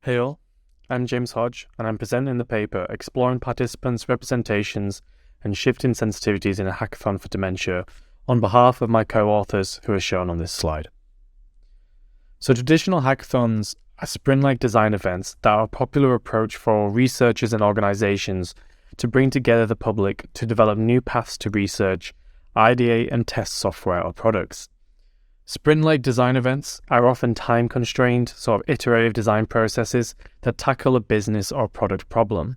Hey all, I'm James Hodge, and I'm presenting the paper Exploring Participants' Representations and Shifting Sensitivities in a Hackathon for Dementia on behalf of my co-authors who are shown on this slide. So traditional hackathons are sprint-like design events that are a popular approach for researchers and organizations to bring together the public to develop new paths to research, ideate and test software or products. Sprint-like design events are often time-constrained, sort of iterative design processes that tackle a business or product problem.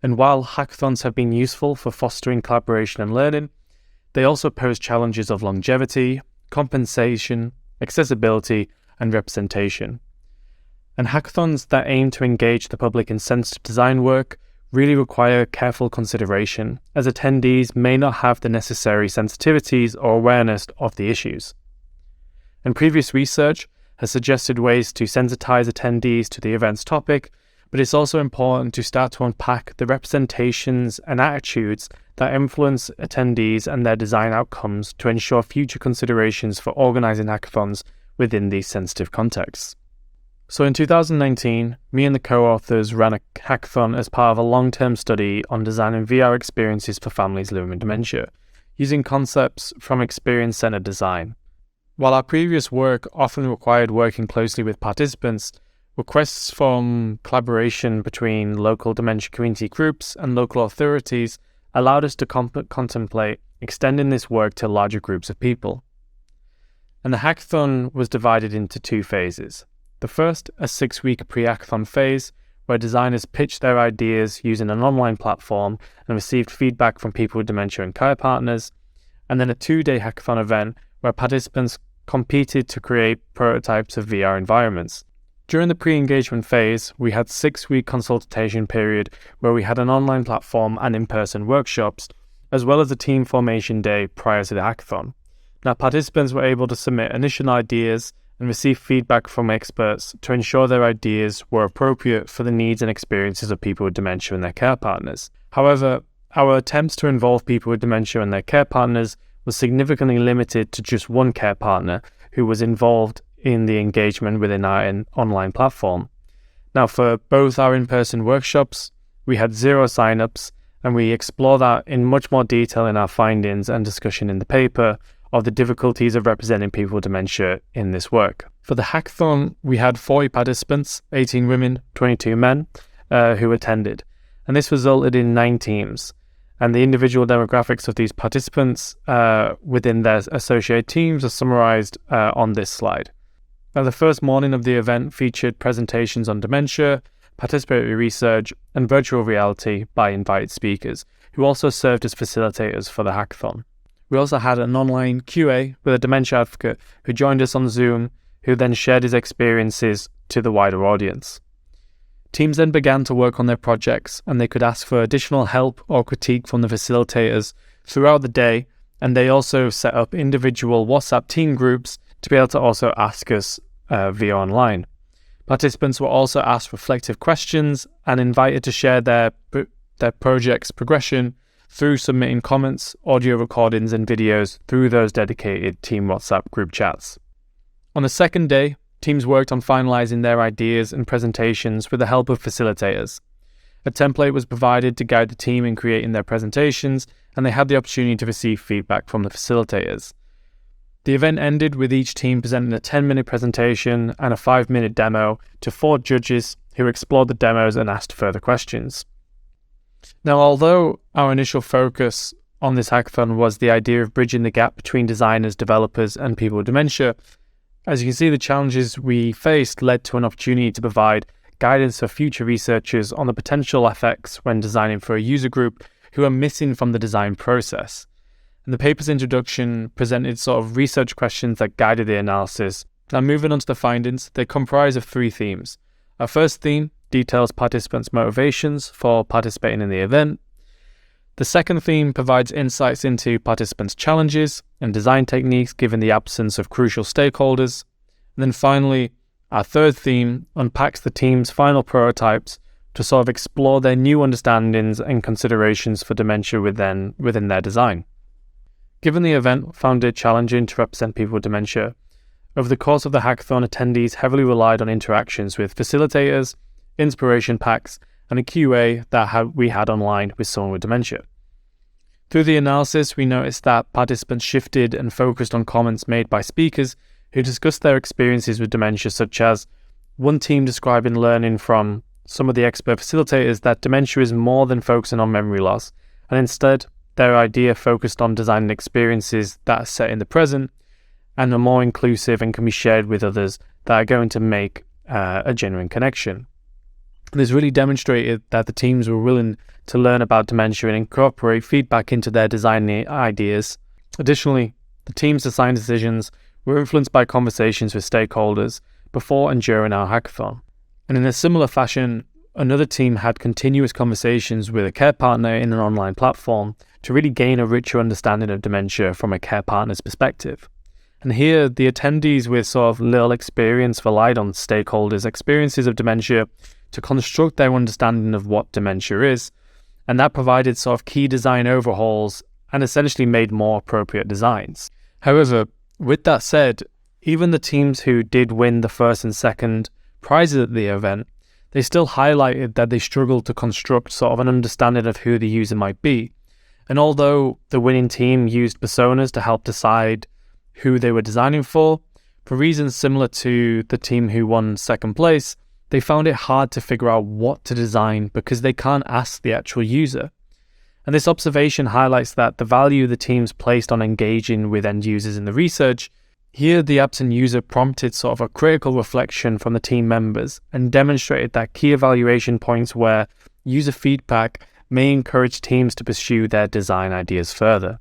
And while hackathons have been useful for fostering collaboration and learning, they also pose challenges of longevity, compensation, accessibility, and representation. And hackathons that aim to engage the public in sensitive design work really require careful consideration, as attendees may not have the necessary sensitivities or awareness of the issues. And previous research has suggested ways to sensitize attendees to the event's topic, but it's also important to start to unpack the representations and attitudes that influence attendees and their design outcomes to ensure future considerations for organizing hackathons within these sensitive contexts. So in 2019, me and the co-authors ran a hackathon as part of a long-term study on designing VR experiences for families living with dementia, using concepts from experience-centered design. While our previous work often required working closely with participants, requests from collaboration between local dementia community groups and local authorities allowed us to contemplate extending this work to larger groups of people. And the hackathon was divided into two phases. The first, a 6-week pre-hackathon phase, where designers pitched their ideas using an online platform and received feedback from people with dementia and care partners, and then a 2-day hackathon event where participants competed to create prototypes of VR environments. During the pre-engagement phase, we had a 6-week consultation period where we had an online platform and in-person workshops, as well as a team formation day prior to the hackathon. Now, participants were able to submit initial ideas and receive feedback from experts to ensure their ideas were appropriate for the needs and experiences of people with dementia and their care partners. However, our attempts to involve people with dementia and their care partners was significantly limited to just one care partner who was involved in the engagement within our online platform. Now, for both our in-person workshops, we had 0 sign-ups, and we explore that in much more detail in our findings and discussion in the paper of the difficulties of representing people with dementia in this work. For the hackathon, we had 40 participants, 18 women, 22 men, who attended, and this resulted in 9 teams. And the individual demographics of these participants within their associated teams are summarized on this slide. Now, the first morning of the event featured presentations on dementia, participatory research, and virtual reality by invited speakers, who also served as facilitators for the hackathon. We also had an online QA with a dementia advocate who joined us on Zoom, who then shared his experiences to the wider audience. Teams then began to work on their projects, and they could ask for additional help or critique from the facilitators throughout the day, and they also set up individual WhatsApp team groups to be able to also ask us via online. Participants were also asked reflective questions and invited to share their project's progression through submitting comments, audio recordings and videos through those dedicated team WhatsApp group chats. On the second day, teams worked on finalizing their ideas and presentations with the help of facilitators. A template was provided to guide the team in creating their presentations, and they had the opportunity to receive feedback from the facilitators. The event ended with each team presenting a 10-minute presentation and a 5-minute demo to 4 judges who explored the demos and asked further questions. Now, although our initial focus on this hackathon was the idea of bridging the gap between designers, developers, and people with dementia, as you can see, the challenges we faced led to an opportunity to provide guidance for future researchers on the potential effects when designing for a user group who are missing from the design process. And the paper's introduction presented sort of research questions that guided the analysis. Now, moving on to the findings, they comprise of 3 themes. Our first theme details participants' motivations for participating in the event. The second theme provides insights into participants' challenges and design techniques given the absence of crucial stakeholders. And then finally, our third theme unpacks the team's final prototypes to sort of explore their new understandings and considerations for dementia within their design. Given the event found it challenging to represent people with dementia, Over the course of the hackathon, attendees heavily relied on interactions with facilitators, inspiration packs, and a QA that we had online with someone with dementia. Through the analysis, we noticed that participants shifted and focused on comments made by speakers who discussed their experiences with dementia, such as one team describing learning from some of the expert facilitators that dementia is more than focusing on memory loss, and instead their idea focused on designing experiences that are set in the present and are more inclusive and can be shared with others that are going to make a genuine connection. This really demonstrated that the teams were willing to learn about dementia and incorporate feedback into their design ideas. Additionally, the team's design decisions were influenced by conversations with stakeholders before and during our hackathon. And in a similar fashion, another team had continuous conversations with a care partner in an online platform to really gain a richer understanding of dementia from a care partner's perspective. And here, the attendees with sort of little experience relied on stakeholders' experiences of dementia to construct their understanding of what dementia is, and that provided sort of key design overhauls and essentially made more appropriate designs. However, with that said, even the teams who did win the first and second prizes at the event, they still highlighted that they struggled to construct sort of an understanding of who the user might be. And although the winning team used personas to help decide who they were designing for reasons similar to the team who won second place, they found it hard to figure out what to design because they can't ask the actual user. And this observation highlights that the value the teams placed on engaging with end users in the research. Here, the absent user prompted sort of a critical reflection from the team members and demonstrated that key evaluation points where user feedback may encourage teams to pursue their design ideas further.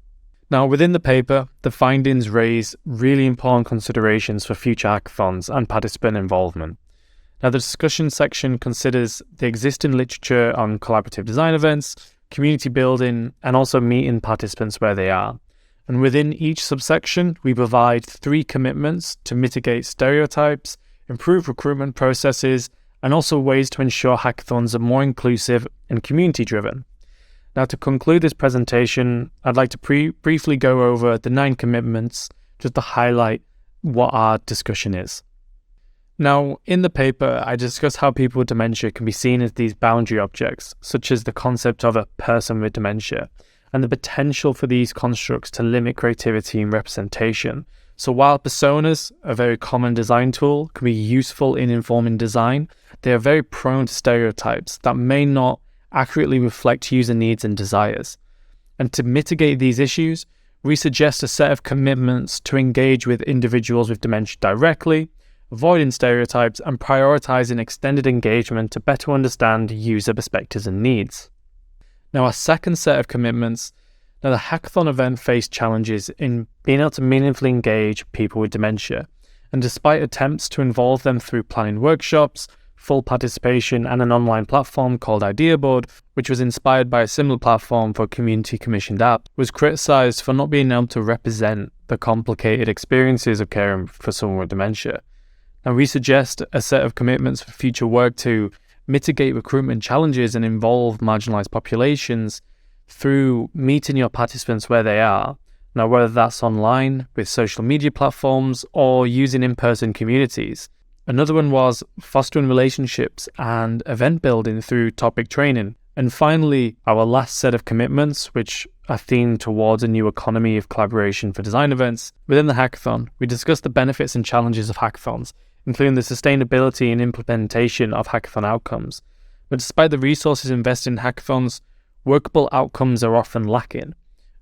Now, within the paper, the findings raise really important considerations for future hackathons and participant involvement. Now, the discussion section considers the existing literature on collaborative design events, community building, and also meeting participants where they are. And within each subsection, we provide 3 commitments to mitigate stereotypes, improve recruitment processes, and also ways to ensure hackathons are more inclusive and community-driven. Now, to conclude this presentation, I'd like to briefly go over the 9 commitments just to highlight what our discussion is. Now, in the paper, I discuss how people with dementia can be seen as these boundary objects, such as the concept of a person with dementia, and the potential for these constructs to limit creativity and representation. So while personas, a very common design tool, can be useful in informing design, they are very prone to stereotypes that may not accurately reflect user needs and desires. And to mitigate these issues, we suggest a set of commitments to engage with individuals with dementia directly, avoiding stereotypes, and prioritizing extended engagement to better understand user perspectives and needs. Now, our second set of commitments. Now, the hackathon event faced challenges in being able to meaningfully engage people with dementia, and despite attempts to involve them through planning workshops, full participation, and an online platform called IdeaBoard, which was inspired by a similar platform for a community-commissioned app, was criticized for not being able to represent the complicated experiences of caring for someone with dementia. Now, we suggest a set of commitments for future work to mitigate recruitment challenges and involve marginalized populations through meeting your participants where they are. Now, whether that's online with social media platforms or using in-person communities. Another one was fostering relationships and event building through topic training. And finally, our last set of commitments, which are themed towards a new economy of collaboration for design events. Within the hackathon, we discussed the benefits and challenges of hackathons, including the sustainability and implementation of hackathon outcomes. But despite the resources invested in hackathons, workable outcomes are often lacking.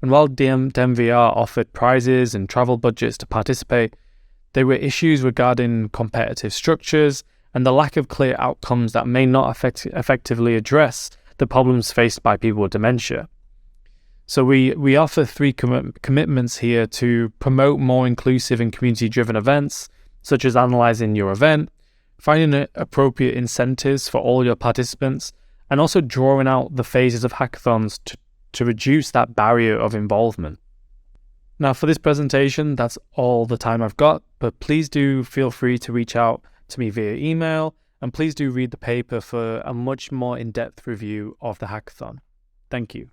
And while DemVR offered prizes and travel budgets to participate, there were issues regarding competitive structures and the lack of clear outcomes that may not effectively address the problems faced by people with dementia. So we offer 3 commitments here to promote more inclusive and community-driven events, such as analyzing your event, finding appropriate incentives for all your participants, and also drawing out the phases of hackathons to reduce that barrier of involvement. Now, for this presentation, that's all the time I've got, but please do feel free to reach out to me via email, and please do read the paper for a much more in-depth review of the hackathon. Thank you.